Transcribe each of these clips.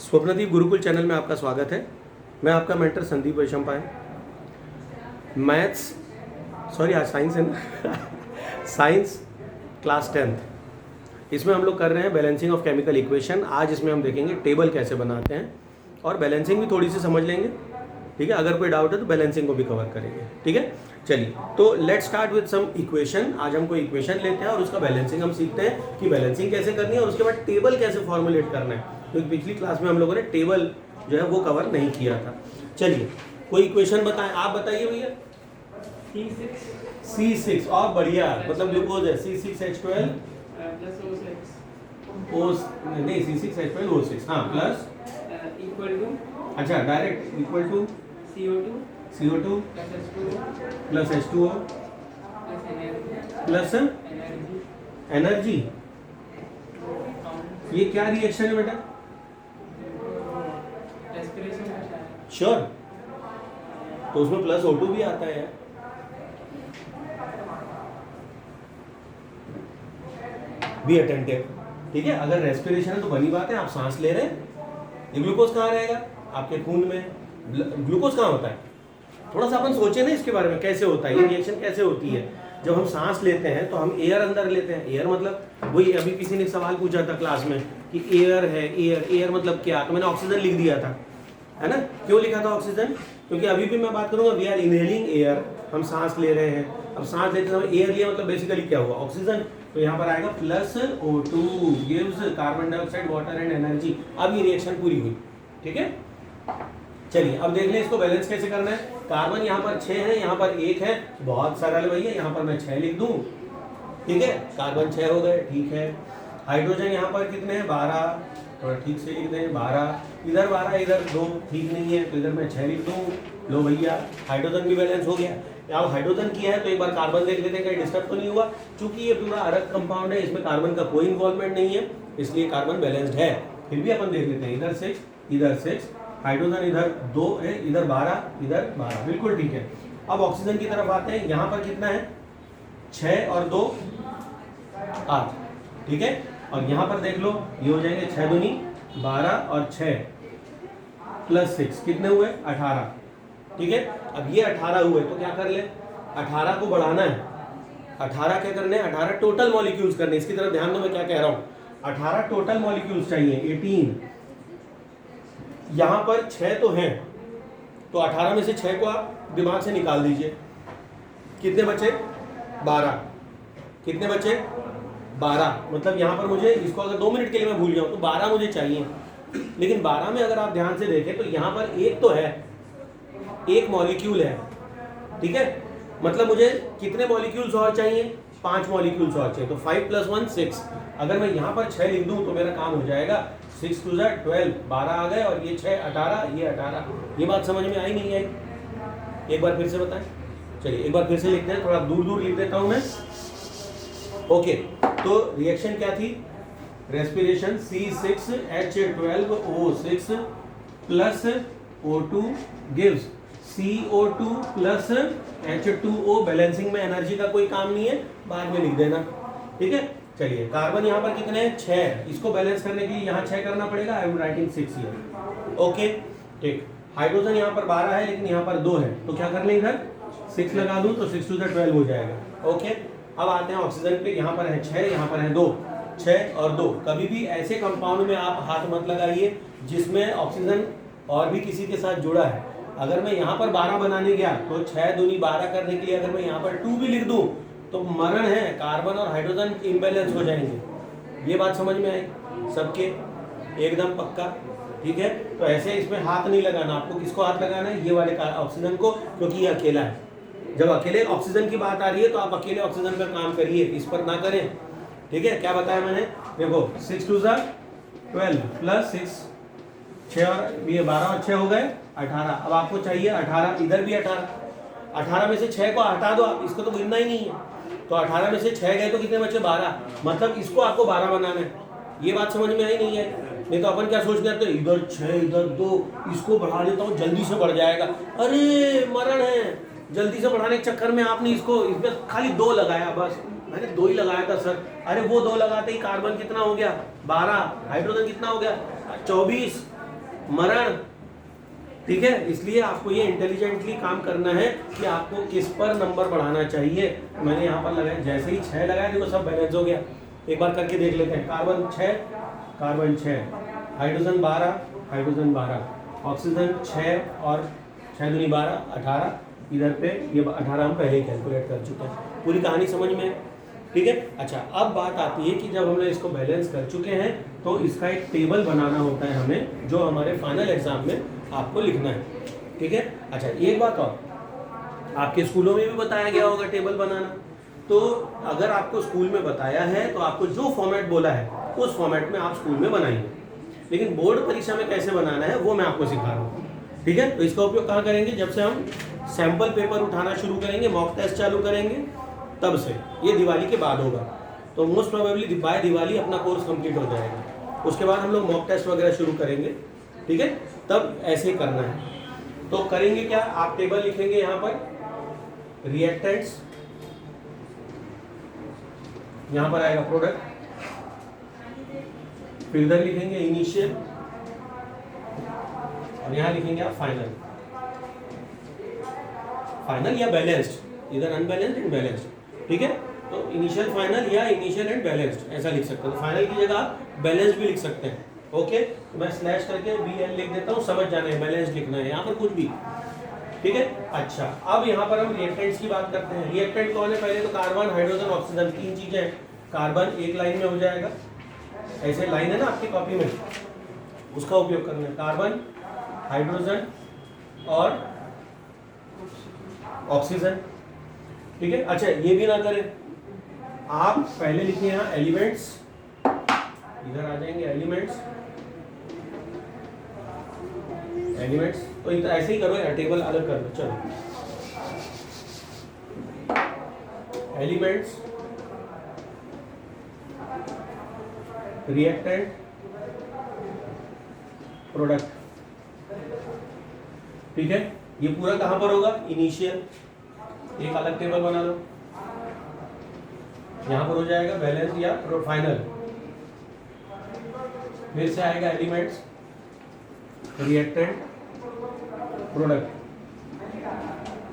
Swapnadeep Gurukul channel में आपका स्वागत है। मैं आपका मेंटर संदीप वैशंपायन। मैथ्स आज साइंस है ना साइंस क्लास 10th। इसमें हम लोग कर रहे हैं बैलेंसिंग ऑफ केमिकल इक्वेशन। आज इसमें हम देखेंगे टेबल कैसे बनाते हैं और बैलेंसिंग भी थोड़ी सी समझ लेंगे। ठीक है, अगर कोई डाउट है तो बैलेंसिंग को भी कवर करेंगे। ठीक है, चलिए तो let's start with some equation. आज हम कोई इक्वेशन लेते हैं और उसका बैलेंसिंग हम सीखते हैं कि बैलेंसिंग कैसे करनी है और उसके बाद टेबल कैसे फॉर्मुलेट करना है, क्योंकि पिछली क्लास में हम लोगों ने टेबल जो है वो कवर नहीं किया था। चलिए कोई इक्वेशन बताएं, आप बताइए भैया। C6 और बढ़िया, मतलब ग्लूकोज है C6H12 नहीं C6H12O6 हाँ प्लस इक्वल टू अच्छा direct equal to CO2 plus H2O plus energy. ये क्या रिएक्शन है बेटा? श्योर, तो उसमें प्लस O2 भी आता है। Be attentive. ठीक है, अगर रेस्पिरेशन है तो बनी बात है, आप सांस ले रहे हैं। ये ग्लूकोज कहाँ रहेगा? आपके खून में। ग्लूकोज कहाँ होता है? थोड़ा सा अपन सोचे ना इसके बारे में, कैसे होता है ये रिएक्शन, कैसे होती है। जब हम सांस लेते हैं तो हम एयर अंदर लेते हैं। एयर मतलब वही, अभी किसी ने सवाल पूछा था क्लास में कि एयर है, एयर मतलब क्या, तो मैंने ऑक्सीजन लिख दिया था, है ना। क्यों लिखा था ऑक्सीजन? क्योंकि अभी भी मैं बात करूंगा, वी आर इनहेलिंग एयर, हम सांस ले रहे हैं। अब सांस लेते समय एयर लिया मतलब बेसिकली क्या हुआ? ऑक्सीजन। तो यहाँ पर आएगा plus O2 gives carbon dioxide water and energy. अब ये रिएक्शन पूरी हुई। ठीक है, चलिए अब देख लें इसको बैलेंस कैसे करना है। कार्बन यहाँ पर 6 है, यहाँ पर 1 है, बहुत सरल भैया। यहाँ पर मैं 6 लिख दूं, ठीक है, कार्बन 6 हो गए, ठीक है। हाइड्रोजन यहाँ पर कितने हैं? 12, थोड़ा ठीक से लिख दें 12, इधर 12 इधर 2, ठीक नहीं है तो इधर मैं 6 लिख दूँ। लो भैया, हाइड्रोजन भी बैलेंस हो गया। अब हाइड्रोजन किया है तो एक बार कार्बन देख लेते हैं कहीं डिस्टर्ब तो नहीं हुआ। चूंकि ये पूरा अलग कंपाउंड है, इसमें कार्बन का कोई इन्वॉल्वमेंट नहीं है, इसलिए कार्बन बैलेंस्ड है। फिर भी अपन देख लेते हैं, इधर 6 इधर 6, हाइड्रोजन इधर 2 है, इधर 12 इधर 12, बिल्कुल ठीक है। अब ऑक्सीजन की तरफ आते हैं। यहाँ पर कितना है? 6 और 2 8, ठीक है। और यहाँ पर देख लो, ये हो जाएंगे 6 दूनी 12 और 6 प्लस 6 कितने हुए? 18, ठीक है। अब ये 18 हुए तो क्या कर ले? 18 को बढ़ाना है। 18 क्या करने हैं? 18 टोटल मॉलिक्यूल्स करने। इसकी तरफ ध्यान दो मैं क्या कह रहा हूँ। 18 टोटल मॉलिक्यूल्स चाहिए, 18। यहाँ पर 6 तो हैं, तो 18 में से 6 को आप दिमाग से निकाल दीजिए। कितने बचे? 12। कितने बचे? 12। मतलब यहाँ पर मुझे इसको अगर 2 मिनट के लिए मैं भूल जाऊँ तो 12 मुझे चाहिए। लेकिन 12 में अगर आप ध्यान से देखें तो यहाँ पर एक तो है, एक मॉलिक्यूल है, ठीक है। मतलब मुझे कितने मॉलिक्यूल्स और चाहिए? 5 मॉलिक्यूल्स और चाहिए। तो 5 + 1 6। अगर मैं यहाँ पर 6 लिख दूँ तो मेरा काम हो जाएगा। 6 2 12, 12 आ गए और ये 6 18, ये 18। ये बात समझ में आई नहीं आई? एक बार फिर से बताएं। चलिए एक बार फिर से लिखते हैं, थोड़ा दूर दूर लिख देता हूँ मैं। ओके, तो रिएक्शन क्या थी? Respiration C6H12O6 plus O2 gives CO2 plus H2O। Balancing में एनर्जी का कोई काम नहीं है, बाद में लिख देना, ठीक है। चलिए कार्बन यहाँ पर कितने हैं? 6। इसको बैलेंस करने के लिए यहाँ 6 करना पड़ेगा। I am writing 6 here, okay ठीक। हाइड्रोजन यहाँ पर 12 है लेकिन यहाँ पर 2 है, तो क्या कर लें, इधर 6 लगा दूँ तो 6 2 12 हो जाएगा। ओके, अब आते हैं ऑक्सीजन पे। यहाँ पर है 6, यहाँ पर है 2, 6 और 2। कभी भी ऐसे कंपाउंड में आप हाथ मत लगाइए जिसमें ऑक्सीजन और भी किसी के साथ जुड़ा है। अगर मैं यहाँ पर 12 बनाने गया तो 6 दूनी 12 करने के लिए अगर मैं यहाँ पर 2 भी लिख दूँ तो मरण है, कार्बन और हाइड्रोजन इम्बैलेंस हो जाएंगे। ये बात समझ में आई सबके? एकदम पक्का, ठीक है। तो ऐसे इसमें हाथ नहीं लगाना। आपको किसको हाथ लगाना है? ये वाले ऑक्सीजन को, क्योंकि ये अकेला है। जब अकेले ऑक्सीजन की बात आ रही है तो आप अकेले ऑक्सीजन पर काम करिए, इस पर ना करें, ठीक है। क्या बताया मैंने? देखो 6 2 12 प्लस 6 6 और ये 12 और 6 हो गए 18। अब आपको चाहिए 18, इधर भी 18। 18 में से 6 को हटा दो आप, इसको तो गिनना ही नहीं है। तो 18 में से 6 गए तो कितने बचे? 12। मतलब इसको आपको 12 बनाना है। ये बात समझ में आई नहीं है? नहीं तो अपन क्या सोचते हैं, तो इधर 6 इधर 2, इसको बढ़ा देता हूँ जल्दी से बढ़ जाएगा। अरे मरण है, जल्दी से बढ़ाने के चक्कर में आपने इसमें खाली 2 लगाया, बस मैंने 2 ही लगाया था सर। अरे वो 2 लगाते ही कार्बन कितना हो गया? 12। हाइड्रोजन कितना हो गया? 24। मरण। ठीक है, इसलिए आपको ये इंटेलिजेंटली काम करना है कि आपको किस पर नंबर बढ़ाना चाहिए। मैंने यहाँ पर लगाया, जैसे ही 6 लगाया देखो सब बैलेंस हो गया। एक बार करके देख लेते हैं। Carbon 6, carbon 6, hydrogen 12, hydrogen 12, oxygen 6 और 6 दूनी 12, 18। इधर पे ये 18 हम पहले ही कैलकुलेट कर चुके हैं। पूरी कहानी समझ में? ठीक है। अच्छा, अब बात आती है कि जब हमने इसको बैलेंस कर चुके हैं तो इसका एक टेबल बनाना होता है हमें, जो हमारे फाइनल एग्जाम में आपको लिखना है। ठीक है। अच्छा, एक बात और, आपके स्कूलों में भी बताया गया होगा टेबल बनाना। तो अगर आपको स्कूल में बताया है तो आपको जो फॉर्मेट बोला है उस फॉर्मेट में आप स्कूल में बनाएंगे, लेकिन बोर्ड परीक्षा में कैसे बनाना है वो मैं आपको सिखा रहा हूँ। ठीक है। तो इसका उपयोग कहाँ करेंगे? जब से हम सैंपल पेपर उठाना शुरू करेंगे, मॉक टेस्ट चालू करेंगे, तब से। ये दिवाली के बाद होगा, तो मोस्ट प्रोबेबली बाय दिवाली अपना कोर्स कंप्लीट हो जाएगा। उसके बाद हम लोग मॉक टेस्ट वगैरह शुरू करेंगे। ठीक है, तब ऐसे ही करना है। तो करेंगे क्या, आप टेबल लिखेंगे यहाँ पर रिएक्टेंट्स, यहाँ पर आएगा प्रोडक्ट, फिर इधर लिखेंगे इनिशियल और यहाँ लिखेंगे आप फाइनल। फाइनल या बैलेंस्ड, इधर अनबैलेंस्ड एंड बैलेंस्ड। ठीक है, तो इनिशियल फाइनल या इनिशियल एंड बैलेंस्ड ऐसा लिख सकते हैं। तो फाइनल की जगह आप बैलेंस्ड भी लिख सकते हैं। ओके, तो मैं स्लैश करके BL लिख देता हूँ, समझ जाना है, बैलेंस लिखना है यहाँ पर कुछ भी। ठीक है। अच्छा, अब यहाँ पर हम रिएक्टेंट्स की बात करते हैं। रिएक्टेंट कौन है? पहले तो कार्बन, हाइड्रोजन, ऑक्सीजन, 3 चीजें हैं। कार्बन एक लाइन में हो जाएगा, ऐसे लाइन है ना आपकी कॉपी में, उसका उपयोग करना है। कार्बन, हाइड्रोजन और ऑक्सीजन। ठीक है। अच्छा, ये भी ना करें, आप पहले लिखिए यहाँ एलिमेंट्स, इधर आ जाएंगे एलिमेंट्स, एलिमेंट्स। तो ऐसे ही करो यार, टेबल अलग कर दो। चलो, एलिमेंट्स, रिएक्टेंट, प्रोडक्ट। ठीक है, ये पूरा कहां पर होगा? इनिशियल, एक अलग टेबल बना लो, यहां पर हो जाएगा बैलेंस या फाइनल। फिर से आएगा एलिमेंट्स, रिएक्टेंट, प्रोडक्ट।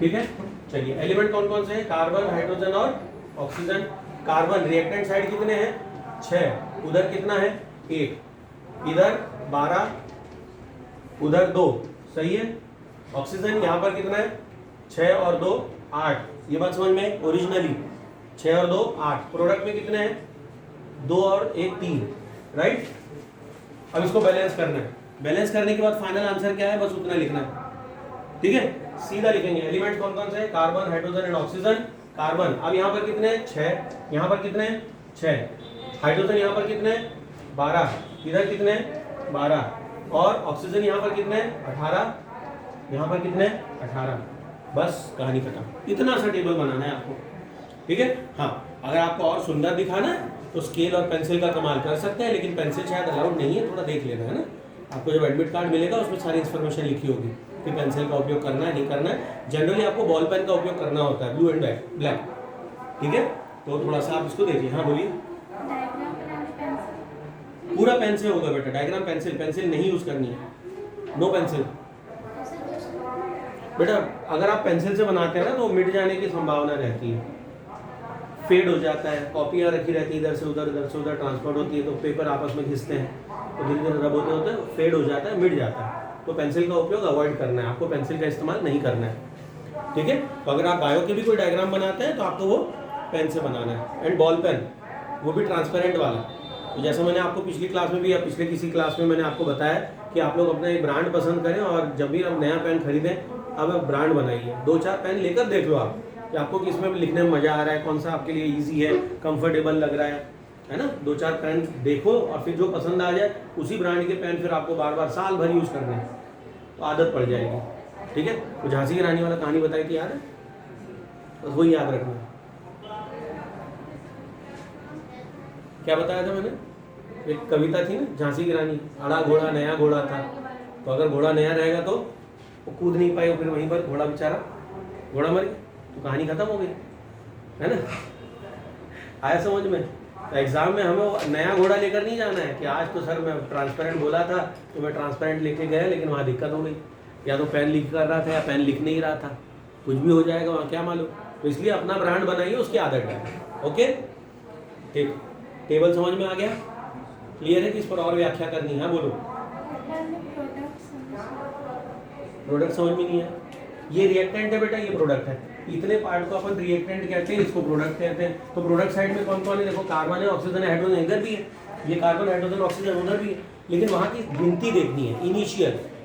ठीक है। चलिए, एलिमेंट कौन कौन से हैं? कार्बन, हाइड्रोजन और ऑक्सीजन। कार्बन रिएक्टेंट साइड कितने हैं? 6, उधर कितना है? 1, इधर 12, उधर 2, सही है। ऑक्सीजन यहाँ पर कितना है? 6 और 2 8। ये बात समझ में? ओरिजिनली 6 और 2 8। प्रोडक्ट में कितने हैं? 2 और 1 3, राइट। अब इसको बैलेंस करना है। बैलेंस करने के बाद फाइनल आंसर क्या है, बस उतना लिखना है। ठीक है, सीधा लिखेंगे। एलिमेंट कौन कौन से हैं? Carbon, hydrogen and oxygen. Carbon, अब यहाँ पर कितने हैं? 6, यहाँ पर कितने हैं? 6। हाइड्रोजन यहाँ पर कितने हैं? 12, इधर कितने हैं? 12, और ऑक्सीजन यहाँ पर कितने हैं? 18, यहाँ पर कितने? 18। बस कहानी खत्म। इतना सा टेबल बनाना है आपको। ठीक है। हाँ, अगर आपको और सुंदर दिखाना है तो स्केल और पेंसिल का कमाल कर सकते हैं, लेकिन पेंसिल शायद अलाउड नहीं है, थोड़ा देख लेना है ना। आपको जब एडमिट कार्ड मिलेगा उसमें सारी इन्फॉर्मेशन लिखी होगी कि पेंसिल का उपयोग करना है नहीं करना है। जनरली आपको बॉल पेन का उपयोग करना होता है, ब्लू एंड ब्लैक। ठीक है, तो थोड़ा सा आप इसको देखिए। हाँ बोलिए। पूरा पेन से होगा बेटा, डायग्राम पेंसिल, पेंसिल नहीं यूज करनी है, नो पेंसिल। बेटा अगर आप पेंसिल से बनाते हैं ना तो मिट जाने की संभावना रहती है, फेड हो जाता है। कॉपियाँ रखी रहती है, इधर से उधर ट्रांसफर होती है, तो पेपर आपस में घिसते हैं, तो धीरे धीरे रब होते होते फेड हो जाता है, मिट जाता है। तो पेंसिल का उपयोग अवॉइड करना है, आपको पेंसिल का इस्तेमाल नहीं करना है। ठीक है। तो अगर आप बायो के भी कोई डायग्राम बनाते हैं तो आपको वो पेन से बनाना है। एंड बॉल पेन, वो भी ट्रांसपेरेंट वाला। तो जैसा मैंने आपको पिछली क्लास में भी या पिछले किसी क्लास में मैंने आपको बताया कि आप लोग अपना एक ब्रांड पसंद करें, और जब भी आप नया पेन खरीदें अब आप ब्रांड बनाइए। 2-4 पेन लेकर देख लो आप कि आपको किस में लिखने में मज़ा आ रहा है, कौन सा आपके लिए ईजी है, कंफर्टेबल लग रहा है ना। 2-4 पेन देखो और फिर जो पसंद आ जाए उसी ब्रांड के पेन फिर आपको बार बार साल भर यूज़ करने हैं, तो आदत पड़ जाएगी। ठीक है। तो झांसी की रानी वाला कहानी बताई थी, याद है? बस वही याद रखना। क्या बताया था मैंने? एक कविता थी ना, झांसी की रानी, अड़ा घोड़ा नया घोड़ा था। तो अगर घोड़ा नया रहेगा तो वो कूद नहीं पाए, फिर वहीं पर घोड़ा बेचारा, घोड़ा मर गया, तो कहानी खत्म हो गई, है ना। आया समझ में? तो एग्जाम में हमें वो नया घोड़ा लेकर नहीं जाना है कि आज तो सर मैं ट्रांसपेरेंट बोला था तो मैं ट्रांसपेरेंट लेके गया, लेकिन वहाँ दिक्कत हो गई, या तो पेन लीक कर रहा था या पेन लिख नहीं रहा था, कुछ भी हो जाएगा वहाँ, क्या मालूम। तो इसलिए अपना ब्रांड बनाइए, उसकी आदत है। ओके ठीक, टेबल समझ में आ गया? क्लियर है कि इस पर और व्याख्या करनी है? बोलो। प्रोडक्ट समझ में नहीं है? ये रिएक्टेंट है बेटा, ये प्रोडक्ट है। इतने पार्ट को अपन रिएक्टेंट कहते हैं, इसको प्रोडक्ट कहते हैं। तो प्रोडक्ट साइड में कौन कौन है? देखो कार्बन है, ऑक्सीजन है, हाइड्रोजन इधर भी है, ये कार्बन हाइड्रोजन ऑक्सीजन उधर भी है, लेकिन वहाँ की गिनती देखनी है।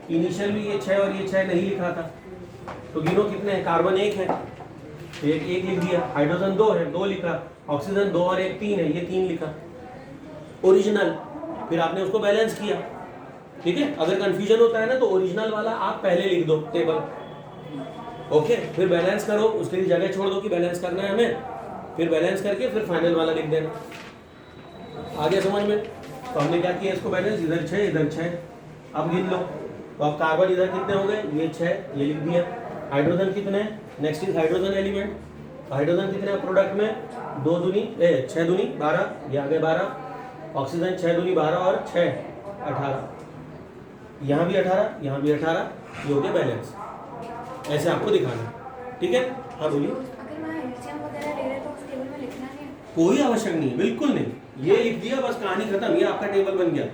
इनिशियल भी ये 6 और ये 6 नहीं लिखा था, तो गिनो कितने हैं? कार्बन 1 है, एक लिख दिया, हाइड्रोजन 2 है, 2 लिखा, ऑक्सीजन 2 और 1 3 है, ये 3 लिखा। ओरिजिनल, फिर आपने उसको बैलेंस किया। ठीक है, अगर कंफ्यूजन होता है ना तो ओरिजिनल वाला आप पहले लिख दो टेबल। ओके, फिर बैलेंस करो, उसके लिए जगह छोड़ दो कि बैलेंस करना है हमें, फिर बैलेंस करके फिर फाइनल वाला लिख देना। आगे समझ में? तो हमने क्या किया, इसको बैलेंस, इधर 6 इधर 6, अब गिन लो। तो अब कार्बन इधर कितने हो गए? ये 6, ये लिख दिया। हाइड्रोजन कितने? Next is hydrogen element. Hydrogen कितने प्रोडक्ट में? 2 दूनी 6 दूनी 12, ये आ गए 12। ऑक्सीजन 6 दूनी 12 और 6 18, यहाँ भी 18, यहाँ भी 18, ये हो गया बैलेंस। ऐसे आपको दिखाना है। ठीक है, हाँ बोलिए। अगर मैं एल्शियम वगैरह ले रहे तो उस टेबल में लिखना नहीं है? कोई आवश्यक नहीं है, बिल्कुल नहीं, ये लिख दिया बस, कहानी खत्म, ये आपका टेबल बन गया।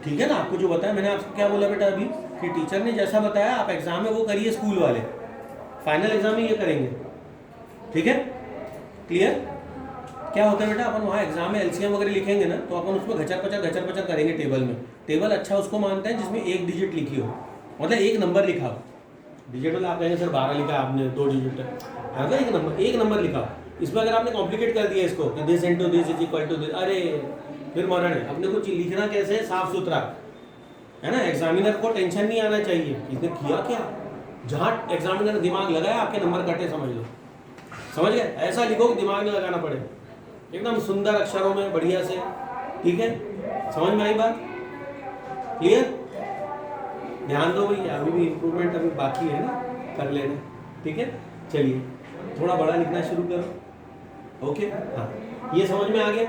ठीक है ना, आपको जो बताया मैंने, आपको क्या बोला बेटा अभी, कि टीचर ने जैसा बताया आप एग्जाम में वो करिए, स्कूल वाले फाइनल एग्जाम में ये करेंगे। ठीक है, क्लियर? क्या होता है बेटा, अपन वहाँ एग्जाम में एलसीएम वगैरह लिखेंगे ना, तो अपन उसमें घचर पचर करेंगे टेबल में। टेबल अच्छा उसको मानते हैं जिसमें 1 डिजिट लिखी हो, मतलब 1 नंबर लिखा हो। डिजिट मतलब आप कहेंगे सर 12 लिखा है आपने, 2 डिजिट है, मतलब 1 नंबर लिखा हो। इसमें अगर आपने कॉम्प्लिकेट कर दिया इसको कि this into this is equal to this, अरे फिर मरण है। अपने को लिखना कैसे है, साफ सुथरा, है ना। एग्जामिनर को टेंशन नहीं आना चाहिए इसने किया क्या, जहाँ एग्जामिनर दिमाग लगाया आपके नंबर कटे, समझ लो, समझ गए? ऐसा लिखो कि दिमाग नहीं लगाना पड़े, एकदम सुंदर अक्षरों में बढ़िया से। ठीक है, समझ में आई बात? क्लियर? ध्यान दो भैया, अभी भी इम्प्रूवमेंट अभी बाकी है ना, कर लेना। ठीक है, चलिए थोड़ा बड़ा लिखना शुरू करो। ओके, हाँ, ये समझ में आ गया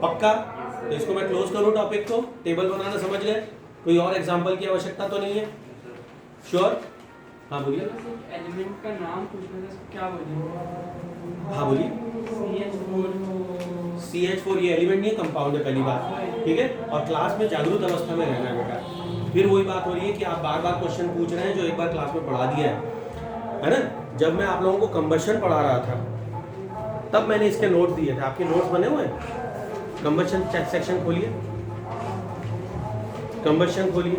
पक्का? तो इसको मैं क्लोज करूँ टॉपिक को, टेबल बनाना समझ गए, कोई और एग्जाम्पल की आवश्यकता तो नहीं है? श्योर? हाँ बोलिए। एलिमेंट का नाम पूछना था, क्या बोलिए? हाँ बोलिए। CH4 ये एलिमेंट नहीं है, कंपाउंड है, पहली बात। ठीक है, और क्लास में जागरूक अवस्था में रहना है बेटा। फिर वही बात हो रही है कि आप बार बार क्वेश्चन पूछ रहे हैं जो एक बार क्लास में पढ़ा दिया है ना। जब मैं आप लोगों को कंबशन पढ़ा रहा था तब मैंने इसके नोट दिए थे, आपके नोट्स बने हुए हैं। कंबशन सेक्शन खोलिए, कंबशन खोलिए,